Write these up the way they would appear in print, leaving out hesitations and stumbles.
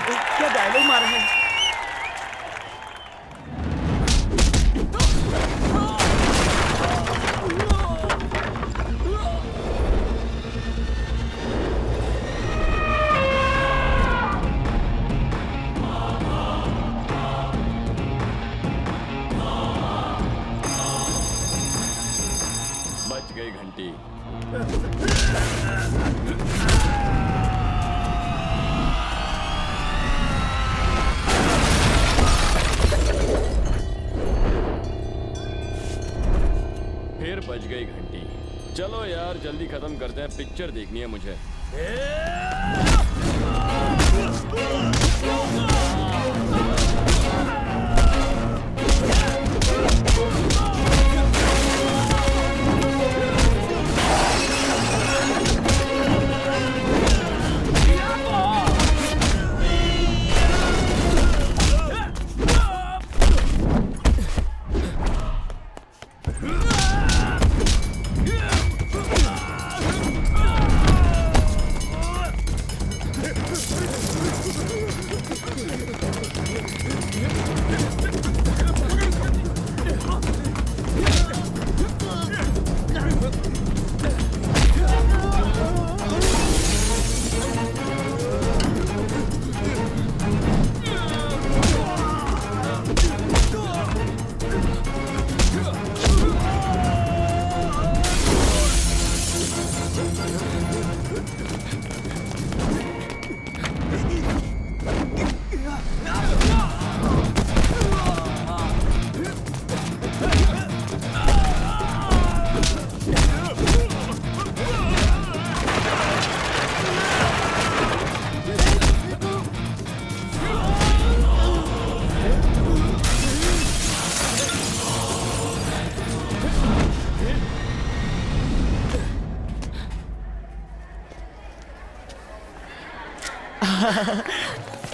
क्या डायलॉग मारा है? बच गई घंटी। फिर बज गई घंटी। चलो यार जल्दी खत्म करते हैं, पिक्चर देखनी है मुझे।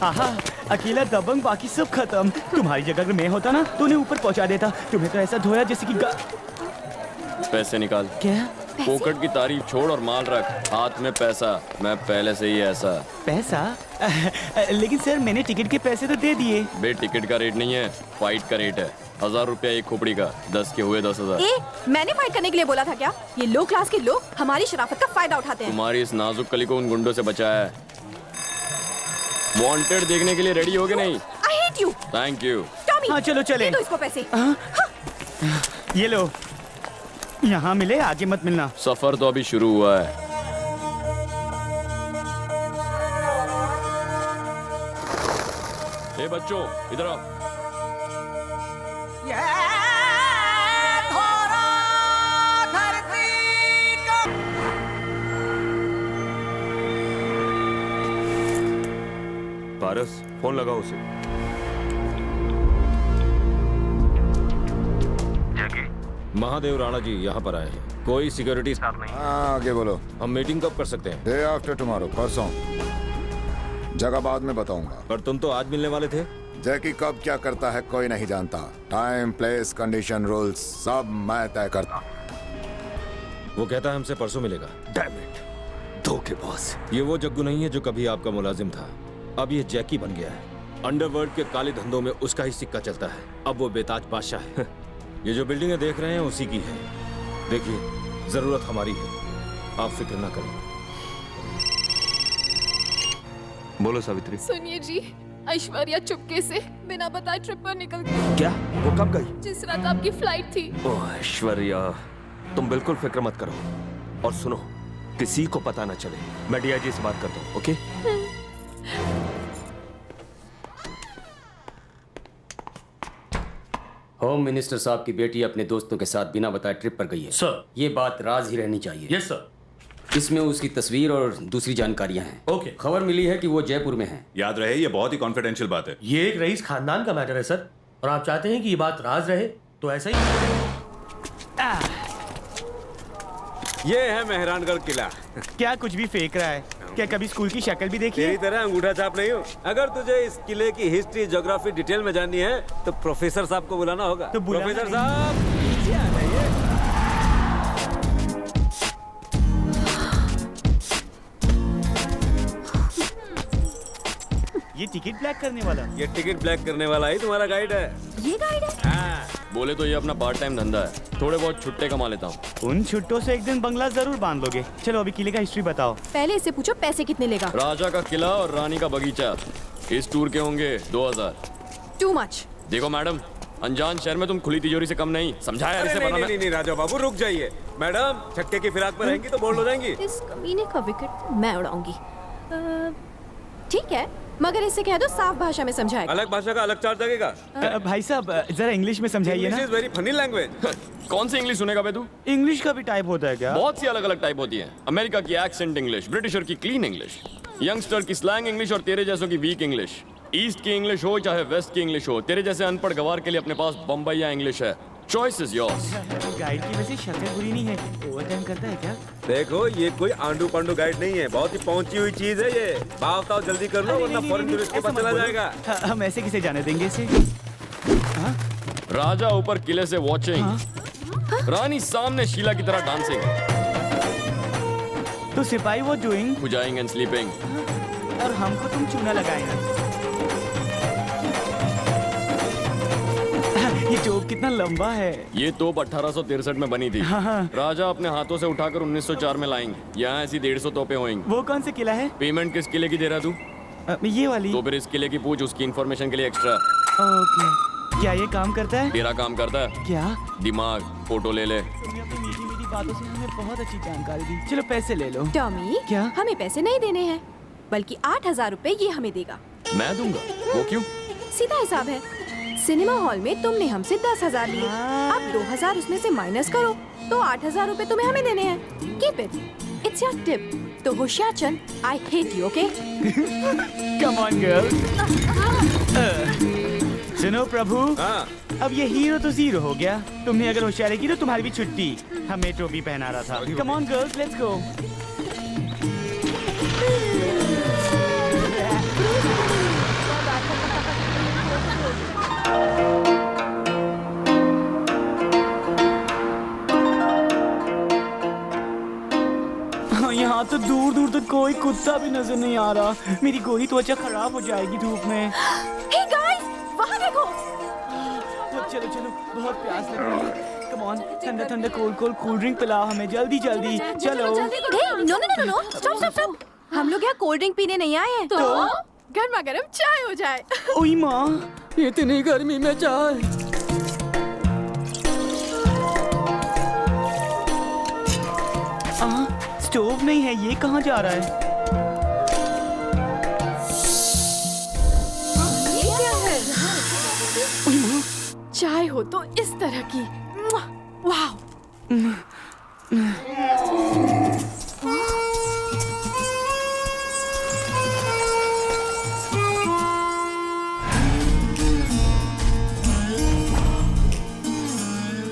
आहा, अकेला दबंग, बाकी सब खत्म। तुम्हारी जगह अगर मैं होता ना तो उन्हें ऊपर पहुंचा देता। तुम्हें तो ऐसा धोया जैसे कि पैसे निकाल। क्या? पोकट की तारीफ छोड़ और माल रख, हाथ में पैसा। मैं पहले से ही ऐसा। पैसा? लेकिन सर मैंने टिकट के पैसे तो दे दिए। बे टिकट का रेट नहीं है, फाइट का रेट है। 1000 रुपया एक खोपड़ी का, 10 के हुए 10,000। मैंने फाइट करने के लिए बोला था क्या? ये लो क्लास के लोग हमारी शराफत का फायदा उठाते हैं। तुम्हारी इस नाजुक कली को उन गुंडों से बचाया है। वांटेड देखने के लिए रेडी हो गए नहीं? I hate you. Thank you. Tommy, हाँ चलो चले। दे दो इसको पैसे। ये लो, यहाँ मिले, आगे मत मिलना। सफर तो अभी शुरू हुआ है। ए बच्चों इधर आओ। पारस, फोन लगाओ उसे। महादेव राणा जी यहाँ पर आए हैं। कोई सिक्योरिटी स्टाफ नहीं। हाँ आगे बोलो। हम मीटिंग कब कर सकते हैं? डे आफ्टर टुमारो, परसों। जगह बाद में बताऊंगा। पर तुम तो आज मिलने वाले थे। जैकी कब क्या करता है कोई नहीं जानता। टाइम, प्लेस, कंडीशन, रूल्स सब मैं तय करता हूँ। वो कहता है हमसे परसों मिलेगा। डैम इट, धोखेबाज। ये वो जग्गू नहीं है जो कभी आपका मुलाजिम था। अब ये जैकी बन गया है। अंडरवर्ल्ड के काले धंधों में उसका ही सिक्का चलता है। अब वो बेताज बादशाह है। ये जो बिल्डिंगें देख रहे हैं उसी की है। देखिए, जरूरत हमारी है, आप फिक्र ना करें। बोलो सावित्री। सुनिए जी, ऐश्वर्या चुपके से बिना बताए ट्रिप पर निकल गई। क्या? वो कब गई? जिस रात आपकी फ्लाइट थी। ओह ऐश्वर्या, तुम बिल्कुल फिक्र मत करो। और सुनो, किसी को पता ना चले। मैं डीआईजी से बात करता हूँ, ओके? होम मिनिस्टर साहब की बेटी अपने दोस्तों के साथ बिना बताए ट्रिप पर गई है। सर, ये बात राज ही रहनी चाहिए। Yes sir. इसमें उसकी तस्वीर और दूसरी जानकारियां हैं। ओके। खबर मिली है कि वो जयपुर में है। याद रहे ये बहुत ही कॉन्फिडेंशियल बात है। ये एक रईस खानदान का मैटर है सर, और आप चाहते हैं कि ये बात राज रहे तो ऐसा ही। ये है मेहरानगढ़ किला। क्या कुछ भी फेंक रहा है? क्या कभी स्कूल की शक्ल भी देखी है? तेरी तरह अंगूठा छाप नहीं हो। अगर तुझे इस किले की हिस्ट्री, ज्योग्राफी डिटेल में जाननी है तो प्रोफेसर साहब को बुलाना होगा। तो बुलाना प्रोफेसर नहीं। साहब नीचे आ जाइए। ये टिकट ब्लैक करने वाला। ये टिकट ब्लैक करने वाला ही तुम्हारा गाइड है। ये गाइड है? हाँ। बोले तो ये अपना पार्ट टाइम धंधा है, थोड़े बहुत छुट्टे कमा लेता हूँ। उन छुट्टों से एक दिन बंगला जरूर बांध लोगे। चलो अभी किले का हिस्ट्री बताओ। पहले इससे पूछो पैसे कितने लेगा। राजा का किला और रानी का बगीचा इस टूर के होंगे 2000। Too much. देखो मैडम, अनजान शहर में तुम खुली तिजोरी से कम नहीं, समझाया इसे नहीं, बनाना। नहीं, नहीं, राजा बाबू रुक जाइए। मैडम छक्के की फिराक में रहेंगी तो बोल्ड हो जाएंगी। इस कमीने का विकेट मैं उड़ाऊंगी। ठीक है, मगर इससे कह दो साफ भाषा में समझाएगा। अलग भाषा का अलग चार्ज लगेगा। भाई साहब जरा इंग्लिश में समझाइए दिस ना। Is very funny language. कौन सी इंग्लिश सुनेगा बे तू? इंग्लिश का भी टाइप होता है क्या? बहुत सी अलग अलग टाइप होती है। अमेरिका की एक्सेंट इंग्लिश, ब्रिटिशर की क्लीन इंग्लिश, यंगस्टर की स्लैंग इंग्लिश और तेरे जैसों की वीक इंग्लिश। ईस्ट की इंग्लिश हो चाहे वेस्ट की इंग्लिश हो, तेरे जैसे अनपढ़ गवार के लिए अपने पास बम्बईया इंग्लिश है। Choice is yours. गाइड की वैसे शक्ल बुरी नहीं है, ओवरटाइम करता है क्या? देखो ये कोई आंडू पांडू गाइड नहीं है, बहुत ही पहुंची हुई चीज है ये। भाव ताव जल्दी कर लो वरना फॉरेन टूरिस्ट के पास चला जाएगा। हम ऐसे किसे जाने देंगे इसे? राजा ऊपर किले से वॉचिंग, रानी सामने शीला की तरह डांसिंग, तो सिपाही वो डूइंग पुजाइंग एंड स्लीपिंग। और हमको तुम चूना लगाएगा। ये तोप कितना लंबा है। ये तोप 1863 में बनी थी। राजा अपने हाथों से उठाकर 1904 में लाएंगे। यहाँ ऐसी 150 तोपें होंगी। वो कौन सा किला है? पेमेंट किस किले की दे रहा तू? ये वाली। तो फिर इस किले की पूछ, उसकी इन्फॉर्मेशन के लिए एक्स्ट्रा। ओके, क्या ये काम करता है? तेरा काम करता है क्या? दिमाग, फोटो ले ले। तुमने अपनी मीठी मीठी बातों से हमें बहुत अच्छी जानकारी दी। चलो पैसे ले लो। टॉमी, क्या? हमें पैसे नहीं देने हैं, बल्कि 8000 रुपए ये हमें देगा। मैं दूंगा। वो क्यों? सीधा हिसाब है। सिनेमा हॉल में तुमने हमसे 10,000 लिए, अब 2,000 उसमें से माइनस करो तो 8,000 रुपए तुम्हें हमें देने हैं। Keep it, it's your tip. तो Hoshiyarchand, I hate you, okay? Come on girl. सुनो प्रभु, हाँ। अब ये हीरो तो जीरो हो गया। तुमने अगर होशियारी की तो तुम्हारी भी छुट्टी। हमें टोपी पहना रहा था। Come on girls, let's go. यहाँ तो दूर दूर तक कोई कुत्ता भी नजर नहीं आ रहा। मेरी गोरी त्वचा खराब हो जाएगी धूप में। हे गाइस, वहाँ देखो। चलो चलो, बहुत प्यास लग रही है। कम ऑन, ठंडा ठंडा कोल्ड ड्रिंक पिलाओ हमें, जल्दी जल्दी चलो। No no no no, stop stop stop. हम लोग यहाँ कोल्ड ड्रिंक पीने नहीं आए हैं। तो गर्मा गर्म चाय हो जाए। ओई माँ, इतनी गर्मी में चाय। स्टोव नहीं है, ये कहाँ जा रहा है? ये क्या है? चाय हो तो इस तरह की। वाह।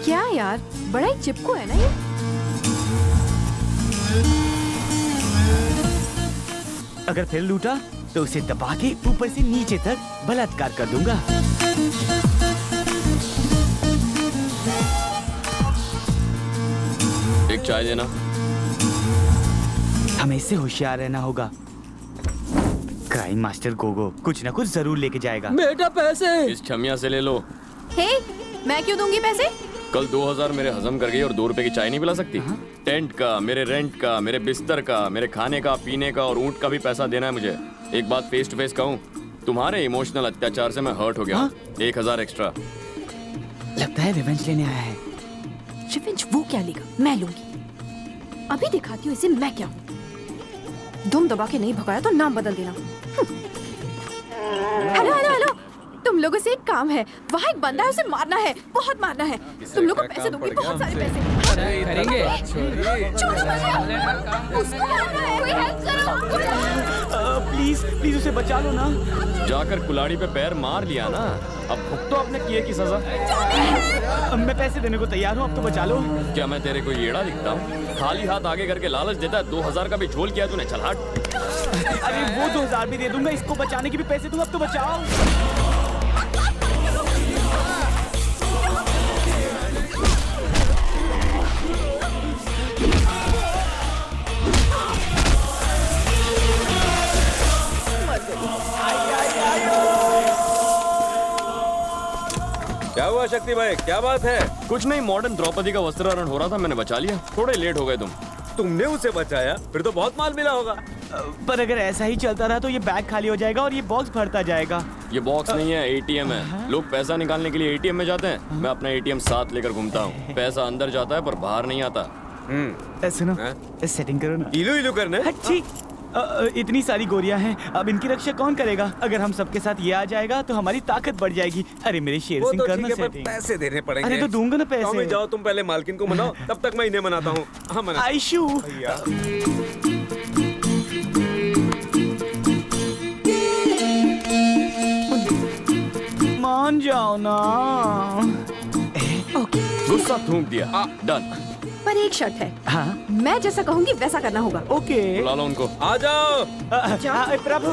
क्या यार, बड़ा ही चिपकू है ना ये। अगर फिर लूटा तो उसे दबा के ऊपर से नीचे तक बलात्कार कर दूंगा। एक चाय देना। हमें इससे होशियार रहना होगा। क्राइम मास्टर गोगो कुछ ना कुछ जरूर लेके जाएगा। बेटा पैसे। इस छमिया से ले लो। हे, मैं क्यों दूंगी पैसे? कल 2000 मेरे हजम कर गई और 2 रुपए की चाय नहीं पिला सकती? टेंट का, मेरे रेंट का, मेरे बिस्तर का, मेरे खाने का, पीने का और ऊँट का भी पैसा देना है मुझे। एक बात फेस टू फेस कहूँ, तुम्हारे इमोशनल अत्याचार से मैं हर्ट हो गया। 1000 एक्स्ट्रा। लगता है रिवेंज लेने आया है। रिवेंज वो क्या लेगा, मैं लूंगी। अभी दिखाती हूँ इसे मैं क्या हूँ। दुम दबा के नहीं भगाया तो नाम बदल देना। हेलो हेलो हेलो, तुम लोगों से एक काम है। वहाँ एक बंदा है, उसे मारना है, बहुत मारना है। तुम लोग को पैसे दूंगी, बहुत सारे पैसे। करेंगे। चोरी बजा। उसको मारना है, कोई हेल्प करो। प्लीज प्लीज उसे बचा लो ना। जाकर कुलाड़ी पे पैर मार लिया ना, अब भुगतो अपने किए की सजा। मैं पैसे देने को तैयार हूँ, अब तो बचा लो। क्या मैं तेरे को येड़ा दिखता हूँ? खाली हाथ आगे करके लालच देता है। 2000 का भी झोल किया तूने, चल हट। अरे वो 2000 भी दे दूंगा, इसको बचाने के भी पैसे दूंगा, अब तो बचाओ। हुआ शक्ति भाई, क्या बात है? कुछ नहीं, मॉडर्न द्रौपदी का वस्त्राहरण हो रहा था, मैंने बचा लिया। थोड़े लेट हो गए तुम। तुमने उसे बचाया? फिर तो बहुत माल मिला होगा। पर अगर ऐसा ही चलता रहा तो ये बैग खाली हो जाएगा और ये बॉक्स भरता जाएगा। ये बॉक्स नहीं है, एटीएम है। लोग पैसा निकालने के लिए एटीएम में जाते हैं, मैं अपना एटीएम साथ लेकर घूमता हूँ। पैसा अंदर जाता है पर बाहर नहीं आता। सुनो, सेटिंग करो ना। इलू इलू करने? ठीक। इतनी सारी गोरियां हैं, अब इनकी रक्षा कौन करेगा? अगर हम सबके साथ ये आ जाएगा तो हमारी ताकत बढ़ जाएगी। अरे मेरे शेर वो सिंह तो करना ठीक है, पर सेटिंग। पैसे देने पड़ेंगे। अरे तो दूंगा ना पैसे। टॉमी जाओ, तुम पहले मालकिन को मनाओ, तब तक मैं इन्हें मनाता हूँ। हाँ मना। आयशु, मान जाओ ना। ओके, गुस्सा थूक दिया। डन। पर एक शर्त है। हाँ, मैं जैसा कहूंगी वैसा करना होगा। ओके। बुला लो उनको। आ जाओ। प्रभु,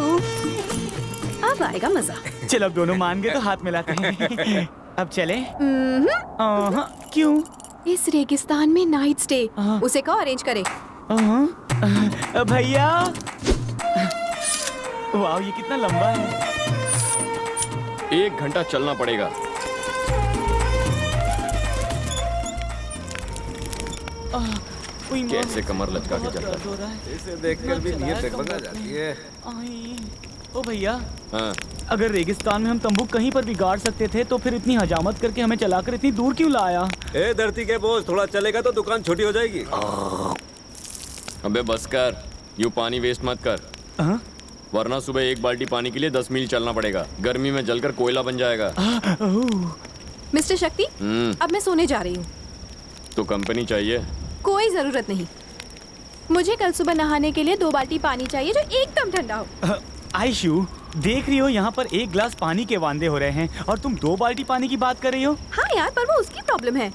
अब आएगा मजा। चलो अब दोनों मान गए तो हाथ मिलाते हैं। अब चले? क्यों? इस रेगिस्तान में नाइट स्टे उसे कहो अरेंज करे। भैया, वाह ये कितना लंबा है। 1 घंटा चलना पड़ेगा। कैसे कमर लचका के चलता है। इसे देखकर भी नीयत डगमगा जाती है। ओ भैया, हाँ। अगर रेगिस्तान में हम तंबू कहीं पर भी गाड़ सकते थे तो फिर इतनी हजामत करके हमें चलाकर इतनी दूर क्यों लाया? ए धरती के बोझ, थोड़ा चलेगा तो दुकान छोटी हो जाएगी। अबे बस कर, यूं पानी वेस्ट मत कर। हाँ? वरना सुबह 1 बाल्टी पानी के लिए 10 मील चलना पड़ेगा। गर्मी में जलकर कोयला बन जाएगा। मिस्टर शक्ति, अब मैं सोने जा रही हूँ। तो कंपनी चाहिए? कोई जरूरत नहीं। मुझे कल सुबह नहाने के लिए 2 बाल्टी पानी चाहिए जो एकदम ठंडा हो। आयशु, देख रही हो यहाँ पर 1 गिलास पानी के वांदे हो रहे हैं और तुम 2 बाल्टी पानी की बात कर रही हो? हाँ यार, पर वो उसकी प्रॉब्लम है।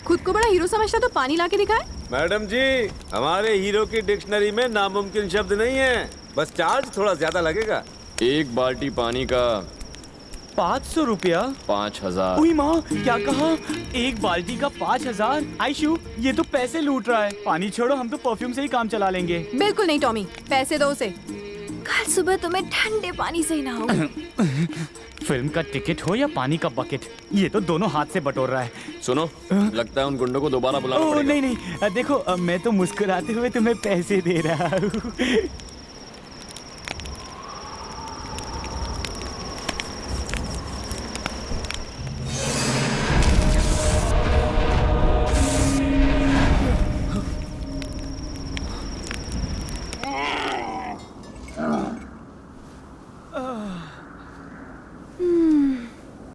खुद को बड़ा हीरो समझता तो पानी ला के दिखाए। मैडम जी, हमारे हीरो की डिक्शनरी में नामुमकिन शब्द नहीं है, बस चार्ज थोड़ा ज्यादा लगेगा। 1 बाल्टी पानी का 500 रुपया? 5000। उई माँ, क्या कहा? 1 बाल्टी का 5000? आयशु, ये तो पैसे लूट रहा है। पानी छोड़ो, हम तो परफ्यूम से ही काम चला लेंगे। बिल्कुल नहीं टॉमी, पैसे दो उसे। कल सुबह तुम्हें ठंडे पानी से ही नहाऊंगी। फिल्म का टिकट हो या पानी का बकेट, ये तो दोनों हाथ से बटोर रहा है। सुनो, लगता है उन गुंडों को दोबारा बुलाना ओह पड़ेगा। नहीं नहीं, देखो मैं तो मुस्कुराते हुए तुम्हें पैसे दे रहा हूँ।